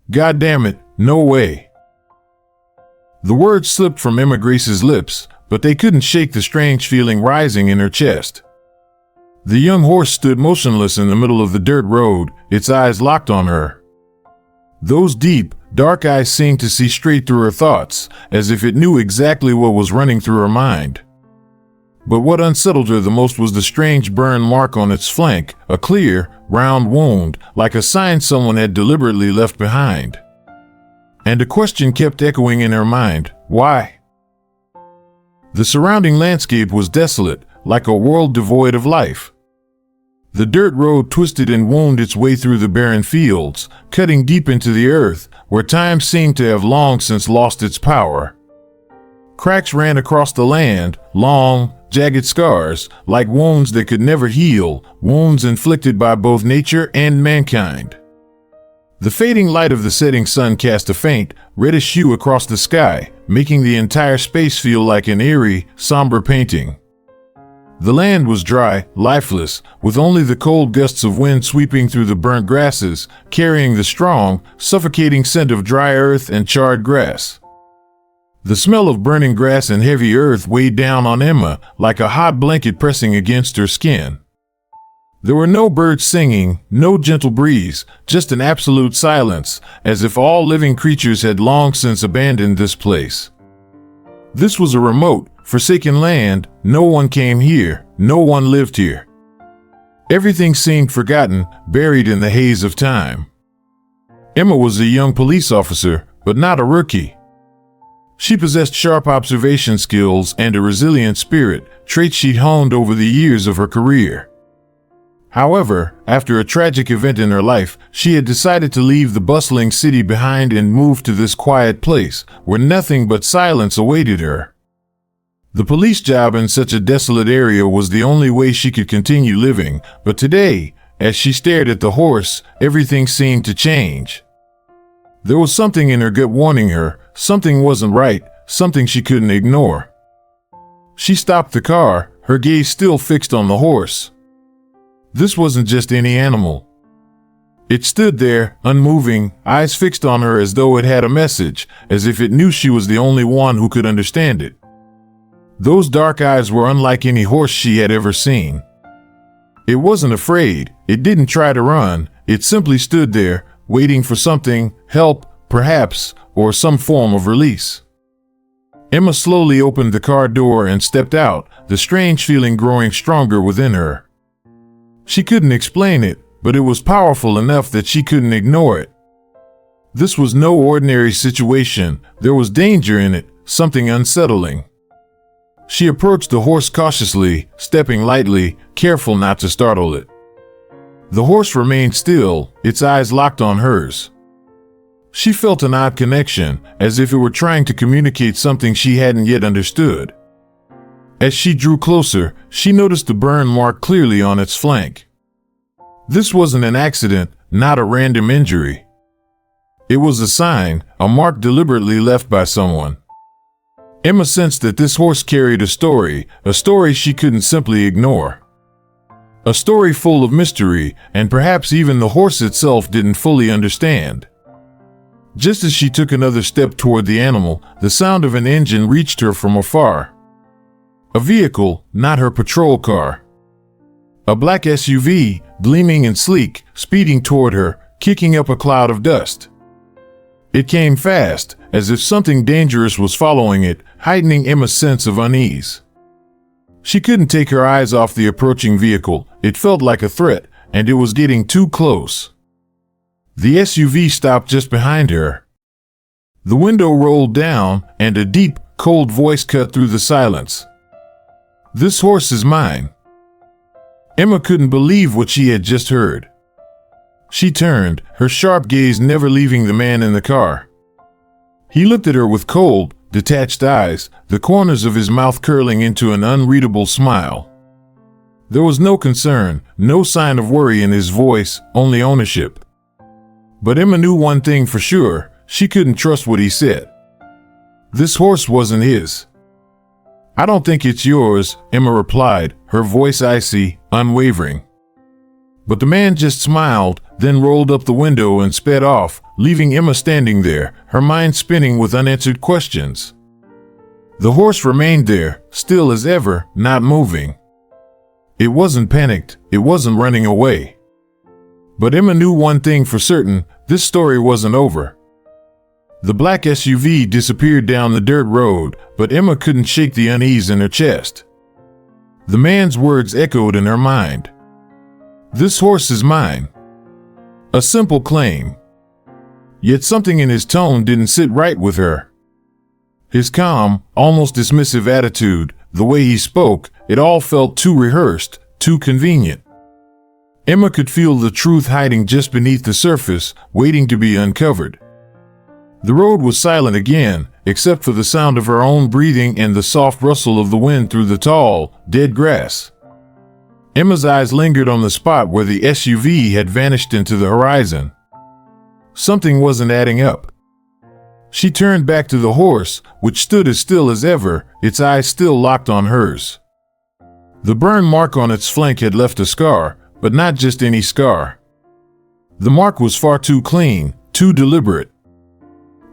God damn it, no way. The words slipped from Emma Grace's lips, but they couldn't shake the strange feeling rising in her chest. The young horse stood motionless in the middle of the dirt road, its eyes locked on her. Those deep, dark eyes seemed to see straight through her thoughts, as if it knew exactly what was running through her mind. But what unsettled her the most was the strange burn mark on its flank, a clear, round wound, like a sign someone had deliberately left behind. And a question kept echoing in her mind: why? The surrounding landscape was desolate, like a world devoid of life. The dirt road twisted and wound its way through the barren fields, cutting deep into the earth, where time seemed to have long since lost its power. Cracks ran across the land, long, jagged scars, like wounds that could never heal, wounds inflicted by both nature and mankind. The fading light of the setting sun cast a faint, reddish hue across the sky, making the entire space feel like an eerie, somber painting. The land was dry, lifeless, with only the cold gusts of wind sweeping through the burnt grasses, carrying the strong, suffocating scent of dry earth and charred grass. The smell of burning grass and heavy earth weighed down on Emma, like a hot blanket pressing against her skin. There were no birds singing, no gentle breeze, just an absolute silence, as if all living creatures had long since abandoned this place. This was a remote, forsaken land. No one came here, no one lived here. Everything seemed forgotten, buried in the haze of time. Emma was a young police officer, but not a rookie. She possessed sharp observation skills and a resilient spirit, traits she'd honed over the years of her career. However, after a tragic event in her life, she had decided to leave the bustling city behind and move to this quiet place, where nothing but silence awaited her. The police job in such a desolate area was the only way she could continue living, but today, as she stared at the horse, everything seemed to change. There was something in her gut warning her, something wasn't right, something she couldn't ignore. She stopped the car, her gaze still fixed on the horse. This wasn't just any animal. It stood there, unmoving, eyes fixed on her as though it had a message, as if it knew she was the only one who could understand it. Those dark eyes were unlike any horse she had ever seen. It wasn't afraid, it didn't try to run, it simply stood there, waiting for something, help, perhaps, or some form of release. Emma slowly opened the car door and stepped out, the strange feeling growing stronger within her. She couldn't explain it, but it was powerful enough that she couldn't ignore it. This was no ordinary situation, there was danger in it, something unsettling. She approached the horse cautiously, stepping lightly, careful not to startle it. The horse remained still, its eyes locked on hers. She felt an odd connection, as if it were trying to communicate something she hadn't yet understood. As she drew closer, she noticed the burn mark clearly on its flank. This wasn't an accident, not a random injury. It was a sign, a mark deliberately left by someone. Emma sensed that this horse carried a story she couldn't simply ignore. A story full of mystery, and perhaps even the horse itself didn't fully understand. Just as she took another step toward the animal, the sound of an engine reached her from afar. A vehicle, not her patrol car. A black SUV, gleaming and sleek, speeding toward her, kicking up a cloud of dust. It came fast, as if something dangerous was following it, heightening Emma's sense of unease. She couldn't take her eyes off the approaching vehicle. It felt like a threat, and it was getting too close. The SUV stopped just behind her. The window rolled down, and a deep, cold voice cut through the silence. "This horse is mine." Emma couldn't believe what she had just heard. She turned, her sharp gaze never leaving the man in the car. He looked at her with cold, detached eyes, the corners of his mouth curling into an unreadable smile. There was no concern, no sign of worry in his voice, only ownership. But Emma knew one thing for sure, she couldn't trust what he said. This horse wasn't his. "I don't think it's yours," Emma replied, her voice icy, unwavering. But the man just smiled, then rolled up the window and sped off, leaving Emma standing there, her mind spinning with unanswered questions. The horse remained there, still as ever, not moving. It wasn't panicked, it wasn't running away. But Emma knew one thing for certain, this story wasn't over. The black SUV disappeared down the dirt road, but Emma couldn't shake the unease in her chest. The man's words echoed in her mind. "This horse is mine." A simple claim. Yet something in his tone didn't sit right with her. His calm, almost dismissive attitude, the way he spoke, it all felt too rehearsed, too convenient. Emma could feel the truth hiding just beneath the surface, waiting to be uncovered. The road was silent again, except for the sound of her own breathing and the soft rustle of the wind through the tall, dead grass. Emma's eyes lingered on the spot where the SUV had vanished into the horizon. Something wasn't adding up. She turned back to the horse, which stood as still as ever, its eyes still locked on hers. The burn mark on its flank had left a scar, but not just any scar. The mark was far too clean, too deliberate.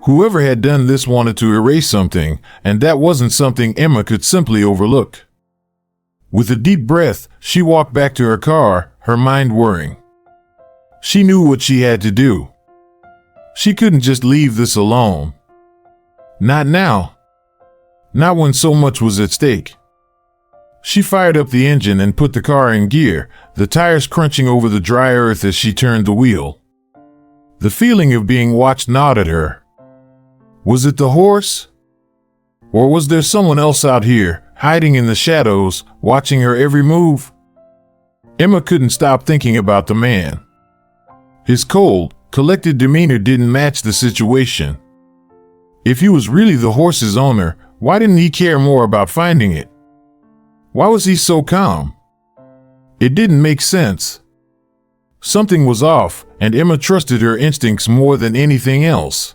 Whoever had done this wanted to erase something, and that wasn't something Emma could simply overlook. With a deep breath, she walked back to her car, her mind whirring. She knew what she had to do. She couldn't just leave this alone. Not now. Not when so much was at stake. She fired up the engine and put the car in gear, the tires crunching over the dry earth as she turned the wheel. The feeling of being watched gnawed at her. Was it the horse? Or was there someone else out here, hiding in the shadows, watching her every move? Emma couldn't stop thinking about the man. His cold, collected demeanor didn't match the situation. If he was really the horse's owner, why didn't he care more about finding it? Why was he so calm? It didn't make sense. Something was off, and Emma trusted her instincts more than anything else.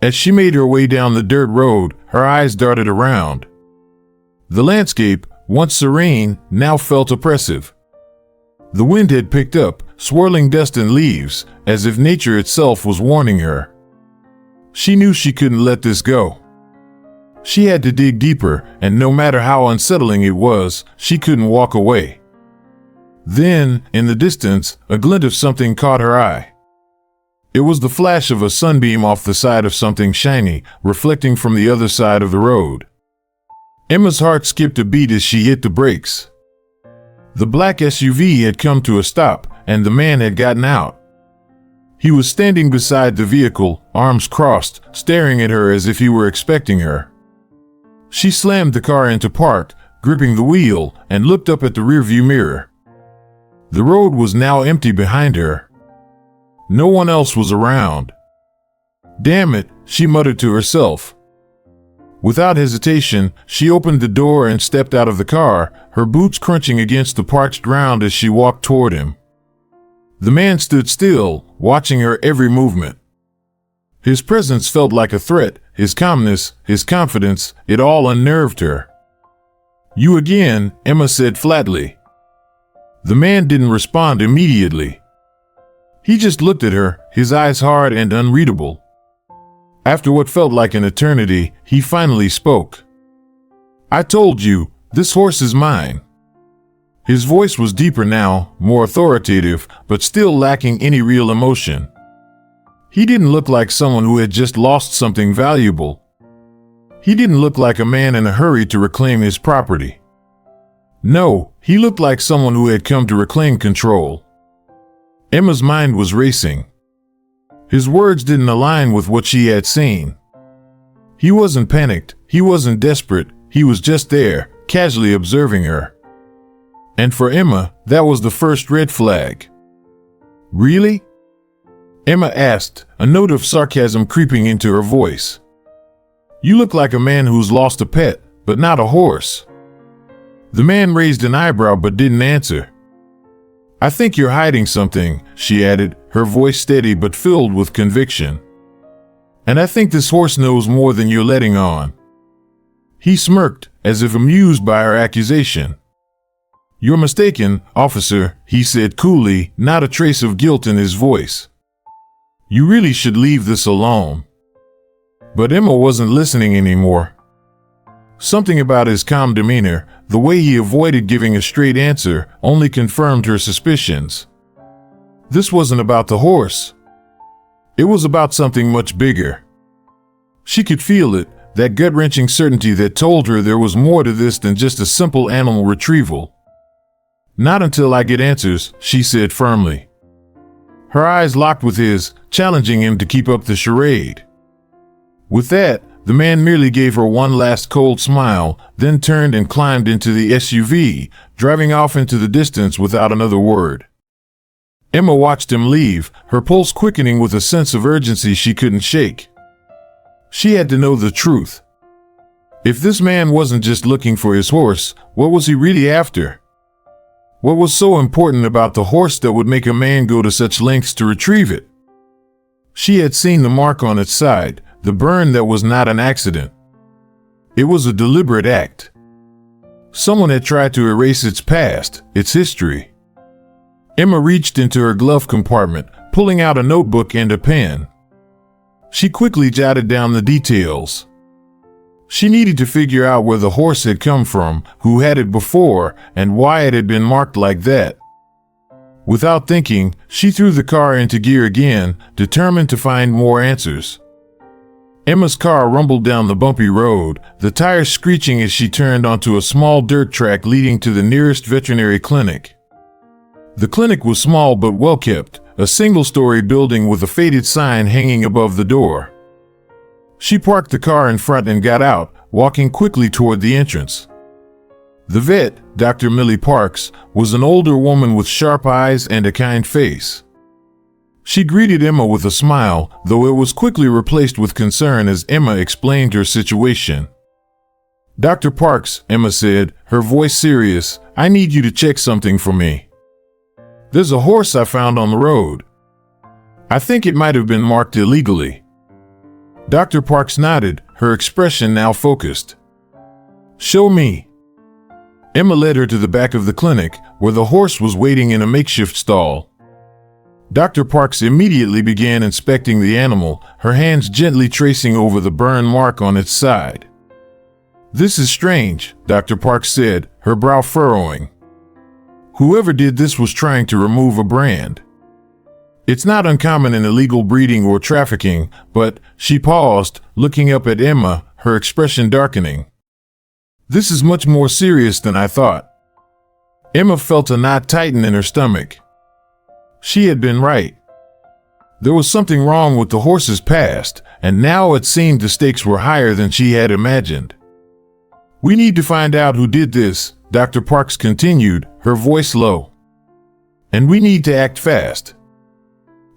As she made her way down the dirt road, her eyes darted around. The landscape, once serene, now felt oppressive. The wind had picked up, swirling dust and leaves, as if nature itself was warning her. She knew she couldn't let this go. She had to dig deeper, and no matter how unsettling it was, she couldn't walk away. Then, in the distance, a glint of something caught her eye. It was the flash of a sunbeam off the side of something shiny, reflecting from the other side of the road. Emma's heart skipped a beat as she hit the brakes. The black SUV had come to a stop, and the man had gotten out. He was standing beside the vehicle, arms crossed, staring at her as if he were expecting her. She slammed the car into park, gripping the wheel, and looked up at the rearview mirror. The road was now empty behind her. No one else was around. Damn it, she muttered to herself. Without hesitation, she opened the door and stepped out of the car, her boots crunching against the parched ground as she walked toward him. The man stood still, watching her every movement. His presence felt like a threat, his calmness, his confidence, it all unnerved her. "You again," Emma said flatly. The man didn't respond immediately. He just looked at her, his eyes hard and unreadable. After what felt like an eternity, he finally spoke. "I told you, this horse is mine." His voice was deeper now, more authoritative, but still lacking any real emotion. He didn't look like someone who had just lost something valuable. He didn't look like a man in a hurry to reclaim his property. No, he looked like someone who had come to reclaim control. Emma's mind was racing. His words didn't align with what she had seen. He wasn't panicked, he wasn't desperate, he was just there, casually observing her. And for Emma, that was the first red flag. "Really?" Emma asked, a note of sarcasm creeping into her voice. "You look like a man who's lost a pet, but not a horse." The man raised an eyebrow but didn't answer. "I think you're hiding something," she added, her voice steady but filled with conviction. "And I think this horse knows more than you're letting on." He smirked, as if amused by her accusation. "You're mistaken, officer," he said coolly, not a trace of guilt in his voice. "You really should leave this alone." But Emma wasn't listening anymore. Something about his calm demeanor, the way he avoided giving a straight answer, only confirmed her suspicions. This wasn't about the horse. It was about something much bigger. She could feel it, that gut-wrenching certainty that told her there was more to this than just a simple animal retrieval. "Not until I get answers," she said firmly. Her eyes locked with his, challenging him to keep up the charade. With that, the man merely gave her one last cold smile, then turned and climbed into the SUV, driving off into the distance without another word. Emma watched him leave, her pulse quickening with a sense of urgency she couldn't shake. She had to know the truth. If this man wasn't just looking for his horse, what was he really after? What was so important about the horse that would make a man go to such lengths to retrieve it? She had seen the mark on its side, the burn that was not an accident. It was a deliberate act. Someone had tried to erase its past, its history. Emma reached into her glove compartment, pulling out a notebook and a pen. She quickly jotted down the details. She needed to figure out where the horse had come from, who had it before, and why it had been marked like that. Without thinking, she threw the car into gear again, determined to find more answers. Emma's car rumbled down the bumpy road, the tires screeching as she turned onto a small dirt track leading to the nearest veterinary clinic. The clinic was small but well kept, a single-story building with a faded sign hanging above the door. She parked the car in front and got out, walking quickly toward the entrance. The vet, Dr. Millie Parks, was an older woman with sharp eyes and a kind face. She greeted Emma with a smile, though it was quickly replaced with concern as Emma explained her situation. "Dr. Parks," Emma said, her voice serious, "I need you to check something for me. There's a horse I found on the road. I think it might have been marked illegally." Dr. Parks nodded, her expression now focused. "Show me." Emma led her to the back of the clinic, where the horse was waiting in a makeshift stall. Dr. Parks immediately began inspecting the animal, her hands gently tracing over the burn mark on its side. "This is strange," Dr. Parks said, her brow furrowing. "Whoever did this was trying to remove a brand. It's not uncommon in illegal breeding or trafficking, but," she paused, looking up at Emma, her expression darkening. "This is much more serious than I thought." Emma felt a knot tighten in her stomach. She had been right. There was something wrong with the horse's past, and now it seemed the stakes were higher than she had imagined. "We need to find out who did this," Dr. Parks continued, her voice low. "And we need to act fast."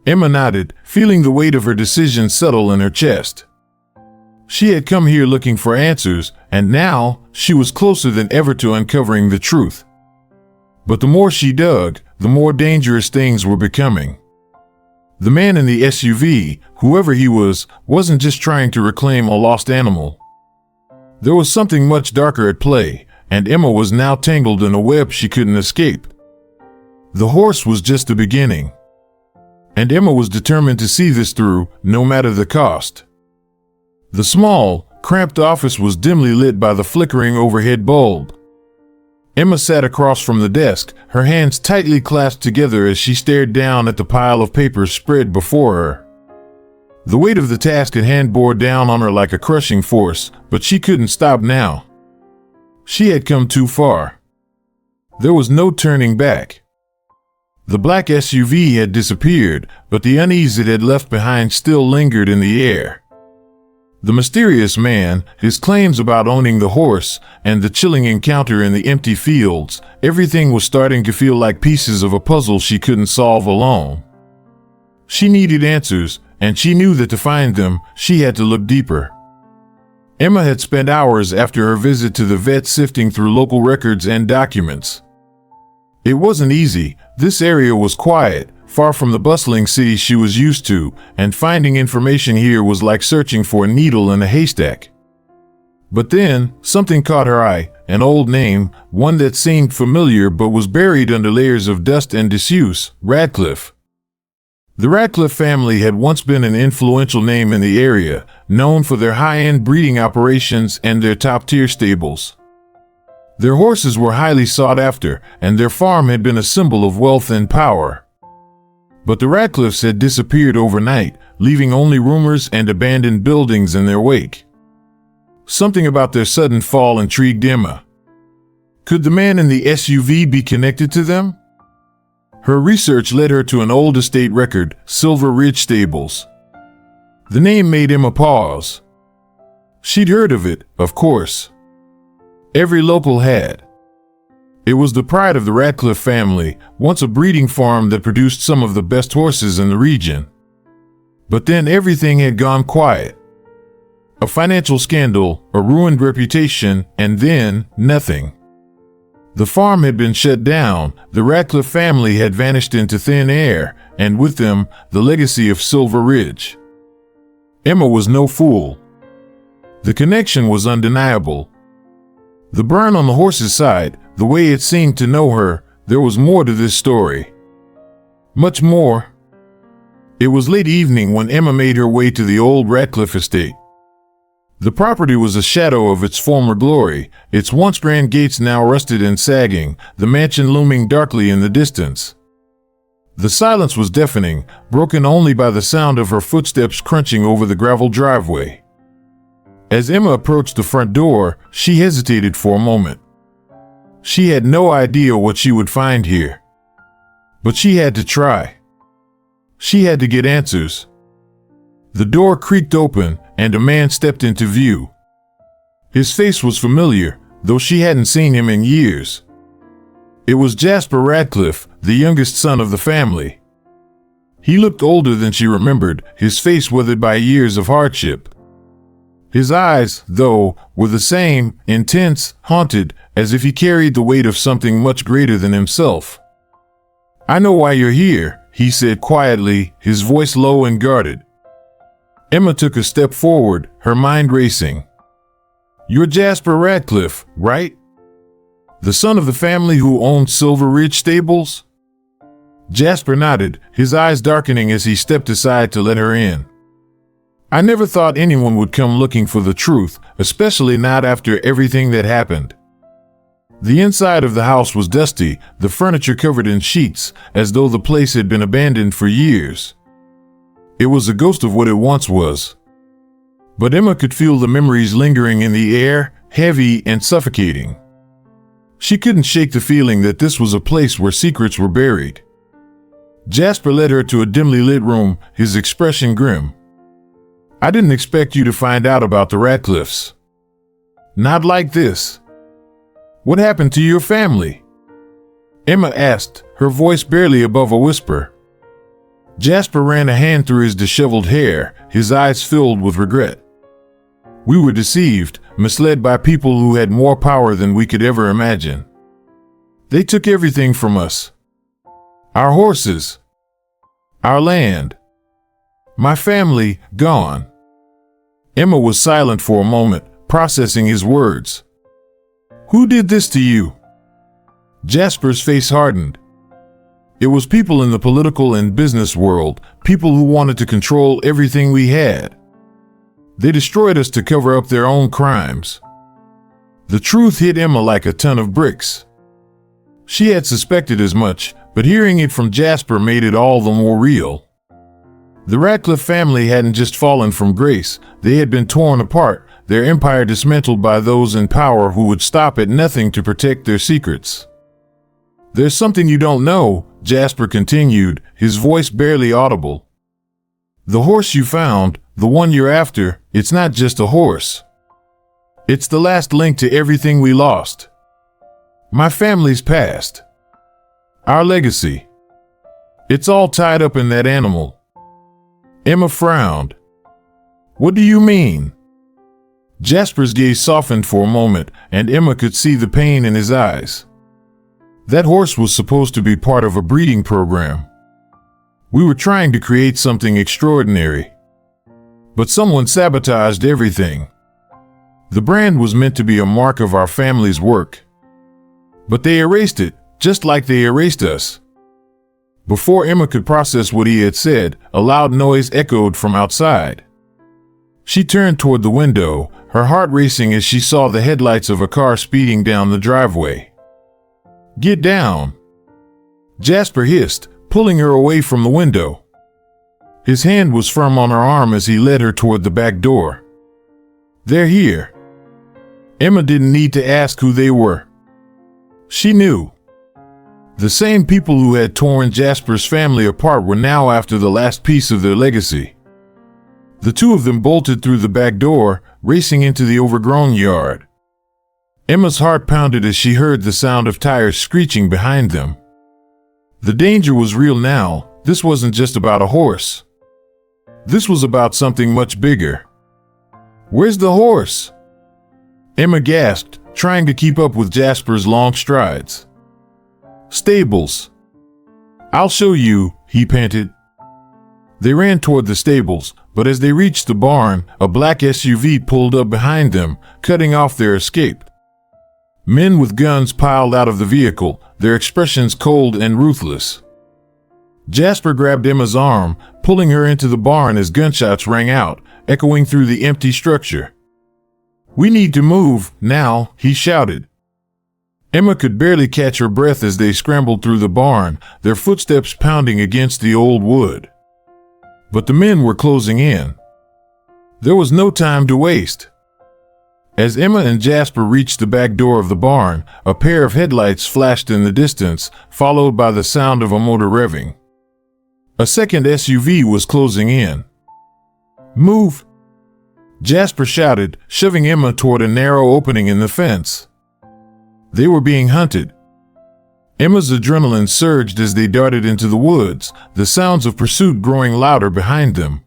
Emma nodded, feeling the weight of her decision settle in her chest. She had come here looking for answers, and now she was closer than ever to uncovering the truth. But the more she dug, the more dangerous things were becoming. The man in the SUV, whoever he was, wasn't just trying to reclaim a lost animal. There was something much darker at play, and Emma was now tangled in a web she couldn't escape. The horse was just the beginning. And Emma was determined to see this through, no matter the cost. The small, cramped office was dimly lit by the flickering overhead bulb. Emma sat across from the desk, her hands tightly clasped together as she stared down at the pile of papers spread before her. The weight of the task at hand bore down on her like a crushing force, but she couldn't stop now. She had come too far. There was no turning back. The black SUV had disappeared, but the unease it had left behind still lingered in the air. The mysterious man, his claims about owning the horse, and the chilling encounter in the empty fields, everything was starting to feel like pieces of a puzzle she couldn't solve alone. She needed answers, and she knew that to find them, she had to look deeper. Emma had spent hours after her visit to the vet sifting through local records and documents. It wasn't easy. This area was quiet, far from the bustling city she was used to, and finding information here was like searching for a needle in a haystack. But then, something caught her eye, an old name, one that seemed familiar but was buried under layers of dust and disuse: Radcliffe. The Radcliffe family had once been an influential name in the area, known for their high-end breeding operations and their top-tier stables. Their horses were highly sought after, and their farm had been a symbol of wealth and power. But the Radcliffes had disappeared overnight, leaving only rumors and abandoned buildings in their wake. Something about their sudden fall intrigued Emma. Could the man in the SUV be connected to them? Her research led her to an old estate record, Silver Ridge Stables. The name made Emma pause. She'd heard of it, of course. Every local had. It was the pride of the Radcliffe family, once a breeding farm that produced some of the best horses in the region. But then everything had gone quiet. A financial scandal, a ruined reputation, and then nothing. The farm had been shut down, the Radcliffe family had vanished into thin air, and with them, the legacy of Silver Ridge. Emma was no fool. The connection was undeniable. The burn on the horse's side, the way it seemed to know her, there was more to this story. Much more. It was late evening when Emma made her way to the old Radcliffe estate. The property was a shadow of its former glory, its once grand gates now rusted and sagging, the mansion looming darkly in the distance. The silence was deafening, broken only by the sound of her footsteps crunching over the gravel driveway. As Emma approached the front door, she hesitated for a moment. She had no idea what she would find here. But she had to try. She had to get answers. The door creaked open, and a man stepped into view. His face was familiar, though she hadn't seen him in years. It was Jasper Radcliffe, the youngest son of the family. He looked older than she remembered, his face weathered by years of hardship. His eyes, though, were the same, intense, haunted, as if he carried the weight of something much greater than himself. "I know why you're here," he said quietly, his voice low and guarded. Emma took a step forward, her mind racing. "You're Jasper Radcliffe, right? The son of the family who owned Silver Ridge Stables?" Jasper nodded, his eyes darkening as he stepped aside to let her in. "I never thought anyone would come looking for the truth, especially not after everything that happened." The inside of the house was dusty, the furniture covered in sheets, as though the place had been abandoned for years. It was a ghost of what it once was. But Emma could feel the memories lingering in the air, heavy and suffocating. She couldn't shake the feeling that this was a place where secrets were buried. Jasper led her to a dimly lit room, his expression grim. "I didn't expect you to find out about the Radcliffes. Not like this. What happened to your family?" Emma asked, her voice barely above a whisper. Jasper ran a hand through his disheveled hair, his eyes filled with regret. "We were deceived, misled by people who had more power than we could ever imagine. They took everything from us. Our horses. Our land. My family, gone." Emma was silent for a moment, processing his words. "Who did this to you?" Jasper's face hardened. It was people in the political and business world, people who wanted to control everything we had. They destroyed us to cover up their own crimes. The truth hit Emma like a ton of bricks. She had suspected as much, but hearing it from Jasper made it all the more real. The Radcliffe family hadn't just fallen from grace, they had been torn apart, their empire dismantled by those in power who would stop at nothing to protect their secrets. "There's something you don't know," Jasper continued, his voice barely audible. "The horse you found, the one you're after, it's not just a horse. It's the last link to everything we lost. My family's past. Our legacy. It's all tied up in that animal." Emma frowned. "What do you mean?" Jasper's gaze softened for a moment, and Emma could see the pain in his eyes. That horse was supposed to be part of a breeding program. We were trying to create something extraordinary. But someone sabotaged everything. The brand was meant to be a mark of our family's work. But they erased it, just like they erased us. Before Emma could process what he had said, a loud noise echoed from outside. She turned toward the window, her heart racing as she saw the headlights of a car speeding down the driveway. "Get down!" Jasper hissed, pulling her away from the window. His hand was firm on her arm as he led her toward the back door. "They're here." Emma didn't need to ask who they were. She knew. The same people who had torn Jasper's family apart were now after the last piece of their legacy. The two of them bolted through the back door, racing into the overgrown yard. Emma's heart pounded as she heard the sound of tires screeching behind them. The danger was real now. This wasn't just about a horse. This was about something much bigger. "Where's the horse?" Emma gasped, trying to keep up with Jasper's long strides. "Stables." "I'll show you," he panted. They ran toward the stables, but as they reached the barn, a black SUV pulled up behind them, cutting off their escape. Men with guns piled out of the vehicle, their expressions cold and ruthless. Jasper grabbed Emma's arm, pulling her into the barn as gunshots rang out, echoing through the empty structure. "We need to move, now," he shouted. Emma could barely catch her breath as they scrambled through the barn, their footsteps pounding against the old wood. But the men were closing in. There was no time to waste. As Emma and Jasper reached the back door of the barn, a pair of headlights flashed in the distance, followed by the sound of a motor revving. A second SUV was closing in. "Move!" Jasper shouted, shoving Emma toward a narrow opening in the fence. They were being hunted. Emma's adrenaline surged as they darted into the woods, the sounds of pursuit growing louder behind them.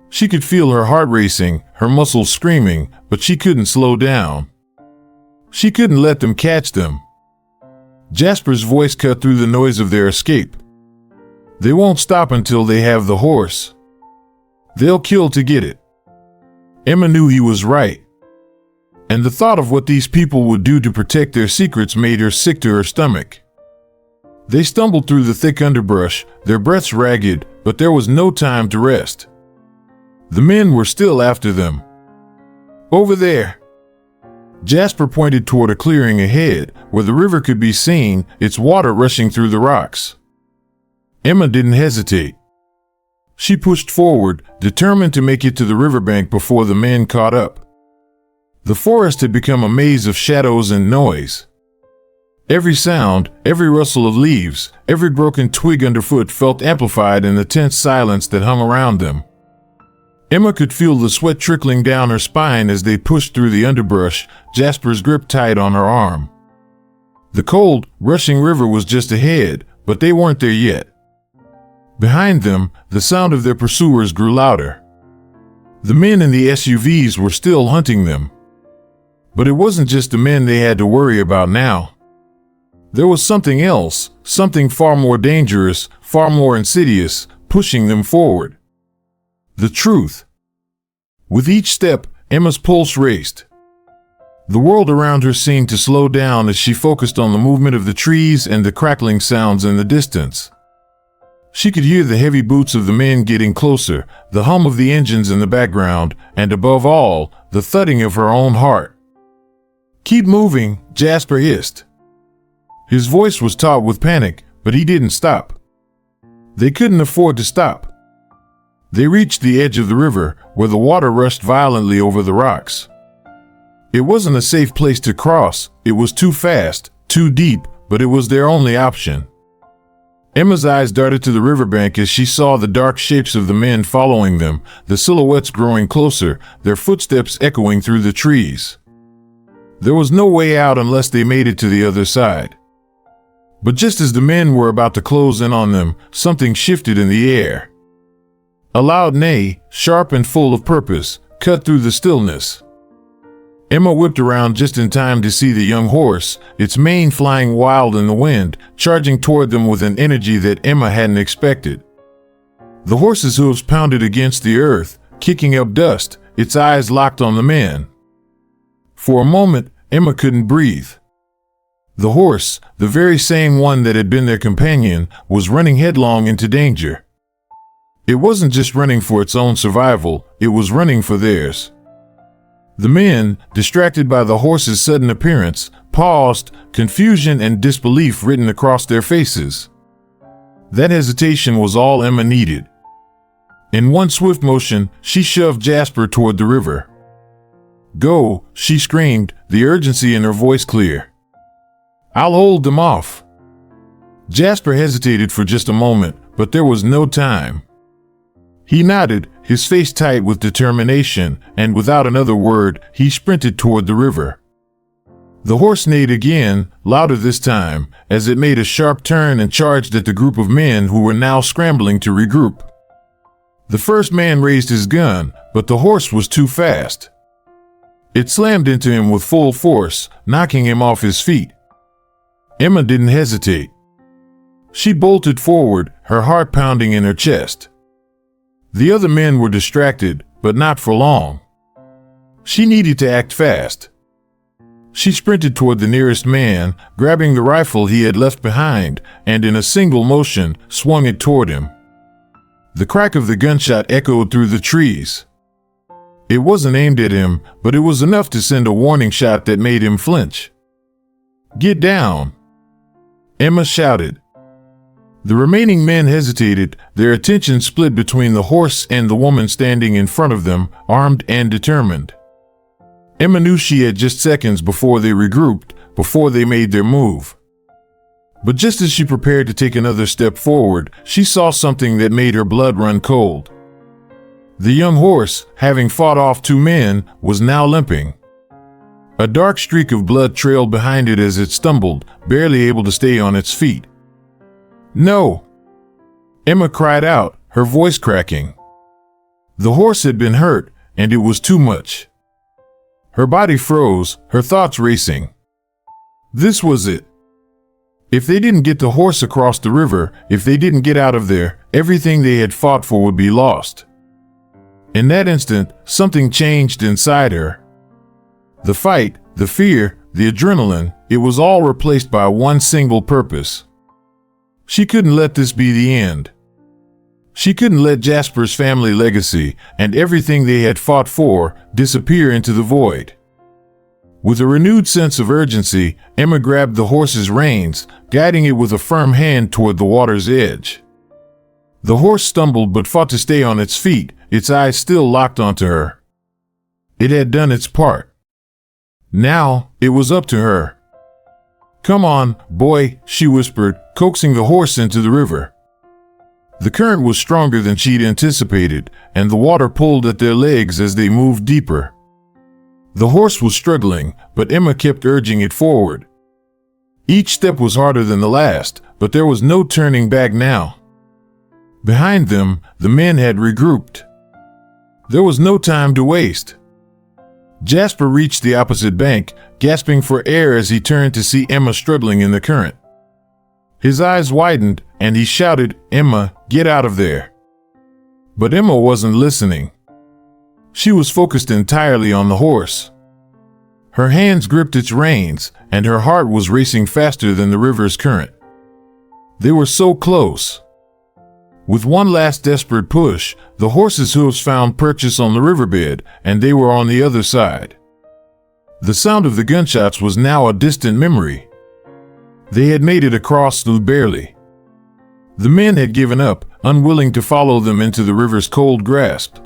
She could feel her heart racing, her muscles screaming, but she couldn't slow down. She couldn't let them catch them. Jasper's voice cut through the noise of their escape. "They won't stop until they have the horse. They'll kill to get it." Emma knew he was right. And the thought of what these people would do to protect their secrets made her sick to her stomach. They stumbled through the thick underbrush, their breaths ragged, but there was no time to rest. The men were still after them. "Over there." Jasper pointed toward a clearing ahead, where the river could be seen, its water rushing through the rocks. Emma didn't hesitate. She pushed forward, determined to make it to the riverbank before the men caught up. The forest had become a maze of shadows and noise. Every sound, every rustle of leaves, every broken twig underfoot felt amplified in the tense silence that hung around them. Emma could feel the sweat trickling down her spine as they pushed through the underbrush, Jasper's grip tight on her arm. The cold, rushing river was just ahead, but they weren't there yet. Behind them, the sound of their pursuers grew louder. The men in the SUVs were still hunting them. But it wasn't just the men they had to worry about now. There was something else, something far more dangerous, far more insidious, pushing them forward. The truth. With each step, Emma's pulse raced. The world around her seemed to slow down as she focused on the movement of the trees and the crackling sounds in the distance. She could hear the heavy boots of the men getting closer, the hum of the engines in the background, and above all, the thudding of her own heart. "Keep moving," Jasper hissed. His voice was taut with panic, but he didn't stop. They couldn't afford to stop. They reached the edge of the river, where the water rushed violently over the rocks. It wasn't a safe place to cross, it was too fast, too deep, but it was their only option. Emma's eyes darted to the riverbank as she saw the dark shapes of the men following them, the silhouettes growing closer, their footsteps echoing through the trees. There was no way out unless they made it to the other side. But just as the men were about to close in on them, something shifted in the air. A loud neigh, sharp and full of purpose, cut through the stillness. Emma whipped around just in time to see the young horse, its mane flying wild in the wind, charging toward them with an energy that Emma hadn't expected. The horse's hooves pounded against the earth, kicking up dust, its eyes locked on the men. For a moment, Emma couldn't breathe. The horse, the very same one that had been their companion, was running headlong into danger. It wasn't just running for its own survival, it was running for theirs. The men, distracted by the horse's sudden appearance, paused, confusion and disbelief written across their faces. That hesitation was all Emma needed. In one swift motion, she shoved Jasper toward the river. "Go," she screamed, the urgency in her voice clear. "I'll hold them off." Jasper hesitated for just a moment, but there was no time. He nodded, his face tight with determination, and without another word, he sprinted toward the river. The horse neighed again, louder this time, as it made a sharp turn and charged at the group of men who were now scrambling to regroup. The first man raised his gun, but the horse was too fast. It slammed into him with full force, knocking him off his feet. Emma didn't hesitate. She bolted forward, her heart pounding in her chest. The other men were distracted, but not for long. She needed to act fast. She sprinted toward the nearest man, grabbing the rifle he had left behind, and in a single motion, swung it toward him. The crack of the gunshot echoed through the trees. It wasn't aimed at him, but it was enough to send a warning shot that made him flinch. "Get down!" Emma shouted. The remaining men hesitated, their attention split between the horse and the woman standing in front of them, armed and determined. Emma knew she had just seconds before they regrouped, before they made their move. But just as she prepared to take another step forward, she saw something that made her blood run cold. The young horse, having fought off two men, was now limping. A dark streak of blood trailed behind it as it stumbled, barely able to stay on its feet. "No!" Emma cried out, her voice cracking. The horse had been hurt, and it was too much. Her body froze, her thoughts racing. This was it. If they didn't get the horse across the river, if they didn't get out of there, everything they had fought for would be lost. In that instant, something changed inside her. The fight, the fear, the adrenaline, it was all replaced by one single purpose. She couldn't let this be the end. She couldn't let Jasper's family legacy and everything they had fought for disappear into the void. With a renewed sense of urgency, Emma grabbed the horse's reins, guiding it with a firm hand toward the water's edge. The horse stumbled but fought to stay on its feet, its eyes still locked onto her. It had done its part. Now, it was up to her. "Come on, boy," she whispered, coaxing the horse into the river. The current was stronger than she'd anticipated, and the water pulled at their legs as they moved deeper. The horse was struggling, but Emma kept urging it forward. Each step was harder than the last, but there was no turning back now. Behind them, the men had regrouped. There was no time to waste. Jasper reached the opposite bank, gasping for air as he turned to see Emma struggling in the current. His eyes widened, and he shouted, "Emma, get out of there." But Emma wasn't listening. She was focused entirely on the horse. Her hands gripped its reins, and her heart was racing faster than the river's current. They were so close. With one last desperate push, the horse's hooves found purchase on the riverbed, and they were on the other side. The sound of the gunshots was now a distant memory. They had made it across barely. The men had given up, unwilling to follow them into the river's cold grasp.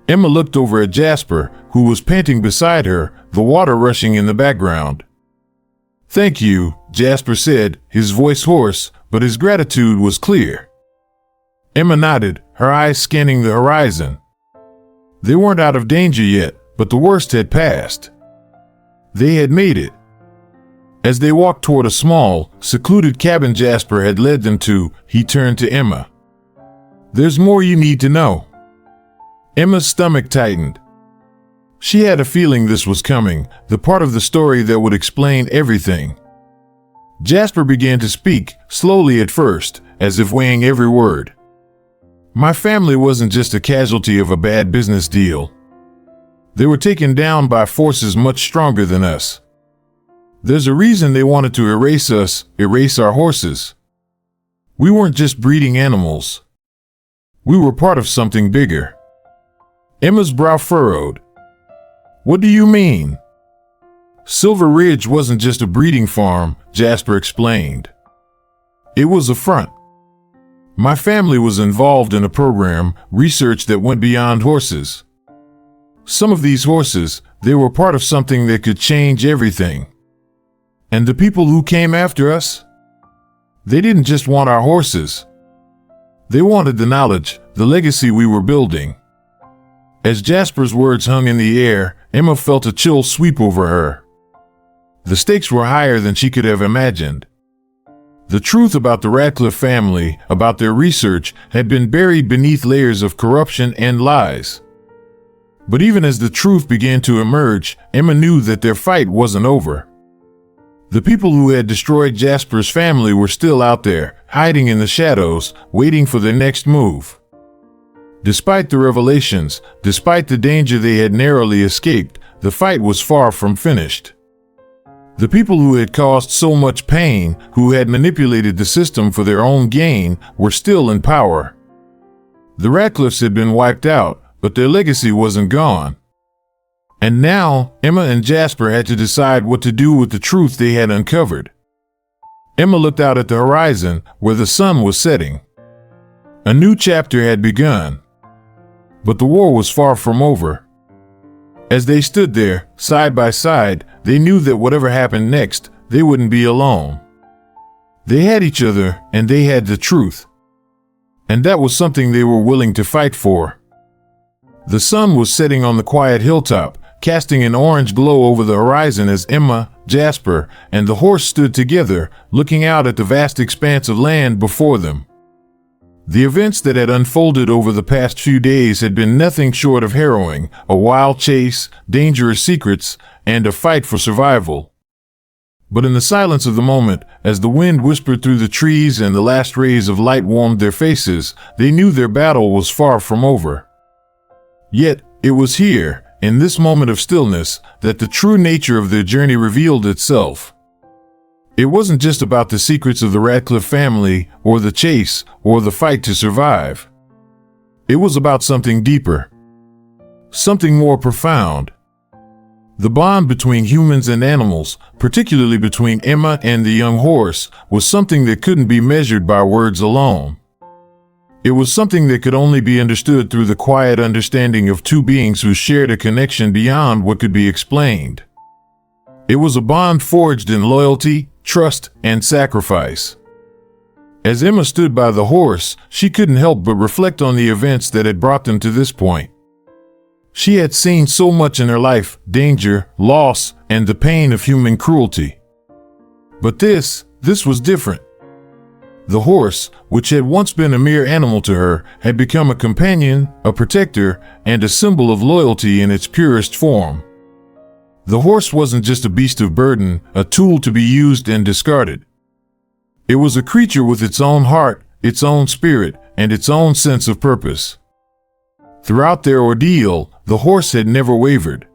Emma looked over at Jasper, who was panting beside her, the water rushing in the background. "Thank you," Jasper said, his voice hoarse, but his gratitude was clear. Emma nodded, her eyes scanning the horizon. They weren't out of danger yet, but the worst had passed. They had made it. As they walked toward a small, secluded cabin Jasper had led them to, he turned to Emma. "There's more you need to know." Emma's stomach tightened. She had a feeling this was coming, the part of the story that would explain everything. Jasper began to speak, slowly at first, as if weighing every word. "My family wasn't just a casualty of a bad business deal. They were taken down by forces much stronger than us. There's a reason they wanted to erase us, erase our horses. We weren't just breeding animals. We were part of something bigger. Emma's brow furrowed. What do you mean? Silver Ridge wasn't just a breeding farm, Jasper explained. It was a front. My family was involved in a program, research that went beyond horses. Some of these horses, they were part of something that could change everything. And the people who came after us? They didn't just want our horses. They wanted the knowledge, the legacy we were building. As Jasper's words hung in the air, Emma felt a chill sweep over her. The stakes were higher than she could have imagined. The truth about the Radcliffe family, about their research, had been buried beneath layers of corruption and lies. But even as the truth began to emerge, Emma knew that their fight wasn't over. The people who had destroyed Jasper's family were still out there, hiding in the shadows, waiting for their next move. Despite the revelations, despite the danger they had narrowly escaped, the fight was far from finished. The people who had caused so much pain, who had manipulated the system for their own gain, were still in power. The Radcliffes had been wiped out, but their legacy wasn't gone. And now, Emma and Jasper had to decide what to do with the truth they had uncovered. Emma looked out at the horizon, where the sun was setting. A new chapter had begun. But the war was far from over. As they stood there, side by side, they knew that whatever happened next, they wouldn't be alone. They had each other, and they had the truth. And that was something they were willing to fight for. The sun was setting on the quiet hilltop, casting an orange glow over the horizon as Emma, Jasper, and the horse stood together, looking out at the vast expanse of land before them. The events that had unfolded over the past few days had been nothing short of harrowing, a wild chase, dangerous secrets, and a fight for survival. But in the silence of the moment, as the wind whispered through the trees and the last rays of light warmed their faces, they knew their battle was far from over. Yet, it was here, in this moment of stillness, that the true nature of their journey revealed itself. It wasn't just about the secrets of the Radcliffe family, or the chase, or the fight to survive. It was about something deeper. Something more profound. The bond between humans and animals, particularly between Emma and the young horse, was something that couldn't be measured by words alone. It was something that could only be understood through the quiet understanding of two beings who shared a connection beyond what could be explained. It was a bond forged in loyalty, trust, and sacrifice. As Emma stood by the horse, she couldn't help but reflect on the events that had brought them to this point. She had seen so much in her life, danger, loss, and the pain of human cruelty. But this was different. The horse, which had once been a mere animal to her, had become a companion, a protector, and a symbol of loyalty in its purest form. The horse wasn't just a beast of burden, a tool to be used and discarded. It was a creature with its own heart, its own spirit, and its own sense of purpose. Throughout their ordeal, the horse had never wavered.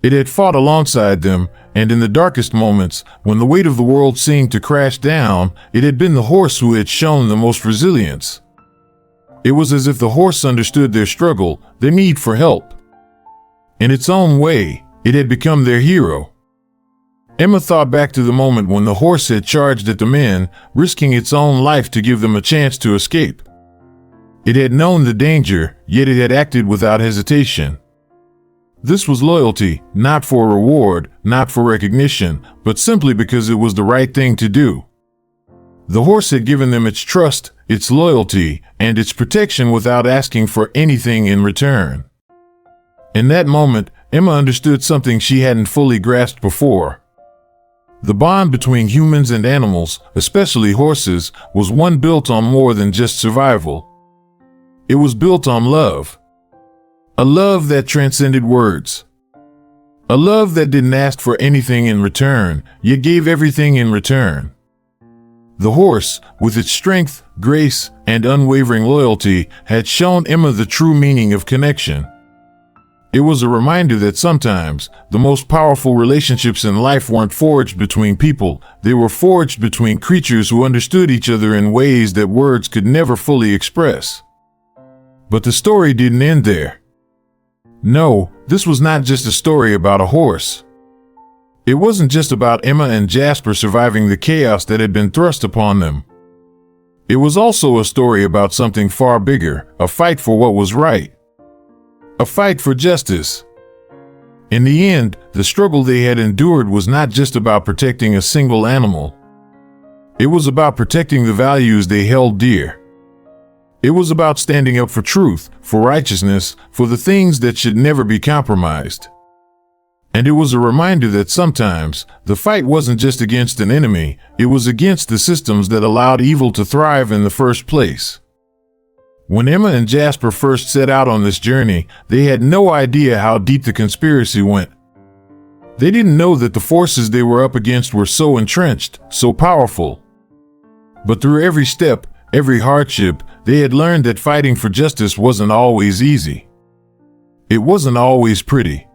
It had fought alongside them, and in the darkest moments, when the weight of the world seemed to crash down, it had been the horse who had shown the most resilience. It was as if the horse understood their struggle, their need for help. In its own way, it had become their hero. Emma thought back to the moment when the horse had charged at the men, risking its own life to give them a chance to escape. It had known the danger, yet it had acted without hesitation. This was loyalty, not for reward, not for recognition, but simply because it was the right thing to do. The horse had given them its trust, its loyalty, and its protection without asking for anything in return. In that moment, Emma understood something she hadn't fully grasped before. The bond between humans and animals, especially horses, was one built on more than just survival. It was built on love. A love that transcended words. A love that didn't ask for anything in return, yet gave everything in return. The horse, with its strength, grace, and unwavering loyalty, had shown Emma the true meaning of connection. It was a reminder that sometimes the most powerful relationships in life weren't forged between people, they were forged between creatures who understood each other in ways that words could never fully express. But the story didn't end there. No, this was not just a story about a horse. It wasn't just about Emma and Jasper surviving the chaos that had been thrust upon them. It was also a story about something far bigger, a fight for what was right. A fight for justice. In the end, the struggle they had endured was not just about protecting a single animal. It was about protecting the values they held dear. It was about standing up for truth, for righteousness, for the things that should never be compromised. And it was a reminder that sometimes the fight wasn't just against an enemy, it was against the systems that allowed evil to thrive in the first place. When Emma and Jasper first set out on this journey, they had no idea how deep the conspiracy went. They didn't know that the forces they were up against were so entrenched, so powerful. But through every step, every hardship, they had learned that fighting for justice wasn't always easy. It wasn't always pretty.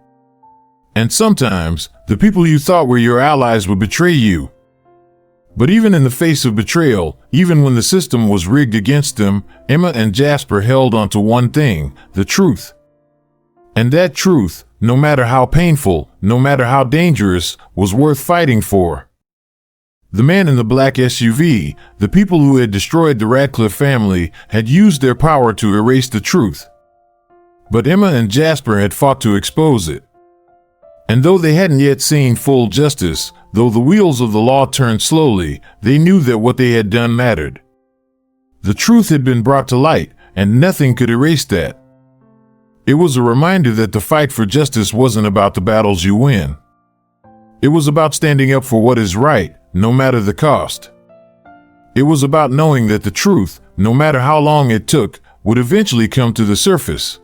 And sometimes, the people you thought were your allies would betray you. But even in the face of betrayal, even when the system was rigged against them, Emma and Jasper held on to one thing, the truth. And that truth, no matter how painful, no matter how dangerous, was worth fighting for. The man in the black SUV, the people who had destroyed the Radcliffe family, had used their power to erase the truth. But Emma and Jasper had fought to expose it. And though they hadn't yet seen full justice, though the wheels of the law turned slowly, they knew that what they had done mattered. The truth had been brought to light, and nothing could erase that. It was a reminder that the fight for justice wasn't about the battles you win. It was about standing up for what is right, no matter the cost. It was about knowing that the truth, no matter how long it took, would eventually come to the surface.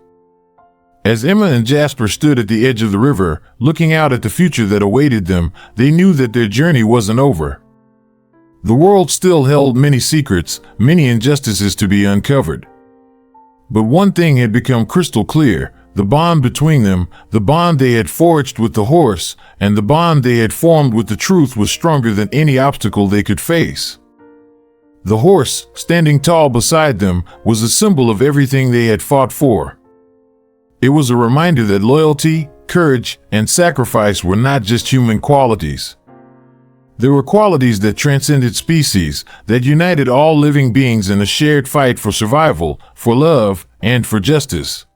As Emma and Jasper stood at the edge of the river, looking out at the future that awaited them, they knew that their journey wasn't over. The world still held many secrets, many injustices to be uncovered. But one thing had become crystal clear: the bond between them, the bond they had forged with the horse, and the bond they had formed with the truth was stronger than any obstacle they could face. The horse, standing tall beside them, was a symbol of everything they had fought for. It was a reminder that loyalty, courage, and sacrifice were not just human qualities. They were qualities that transcended species, that united all living beings in a shared fight for survival, for love, and for justice.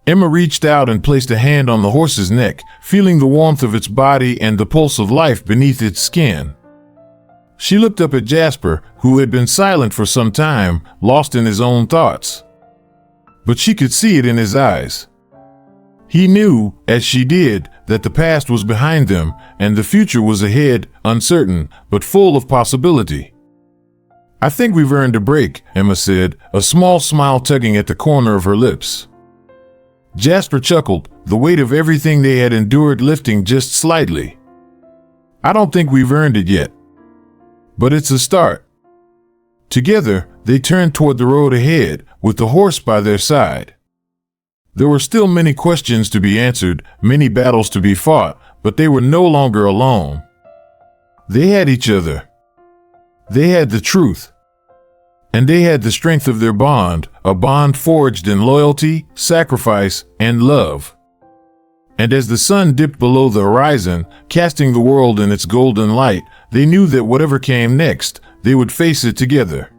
Emma reached out and placed a hand on the horse's neck, feeling the warmth of its body and the pulse of life beneath its skin. She looked up at Jasper, who had been silent for some time, lost in his own thoughts. But she could see it in his eyes. He knew, as she did, that the past was behind them and the future was ahead, uncertain, but full of possibility. "I think we've earned a break," Emma said, a small smile tugging at the corner of her lips. Jasper chuckled, the weight of everything they had endured lifting just slightly. "I don't think we've earned it yet. But it's a start." Together, they turned toward the road ahead, with the horse by their side. There were still many questions to be answered, many battles to be fought, but they were no longer alone. They had each other. They had the truth. And they had the strength of their bond, a bond forged in loyalty, sacrifice, and love. And as the sun dipped below the horizon, casting the world in its golden light, they knew that whatever came next, they would face it together.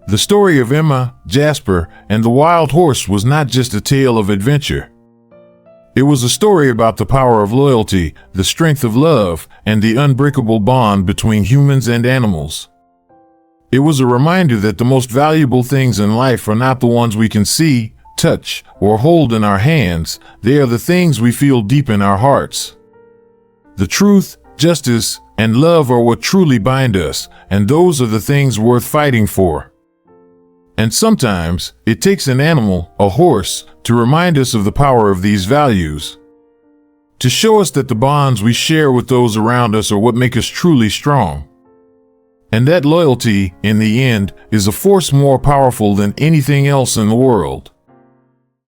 The story of Emma, Jasper, and the wild horse was not just a tale of adventure. It was a story about the power of loyalty, the strength of love, and the unbreakable bond between humans and animals. It was a reminder that the most valuable things in life are not the ones we can see, touch, or hold in our hands. They are the things we feel deep in our hearts. The truth, justice, and love are what truly bind us, and those are the things worth fighting for. And sometimes, it takes an animal, a horse, to remind us of the power of these values. To show us that the bonds we share with those around us are what make us truly strong. And that loyalty, in the end, is a force more powerful than anything else in the world.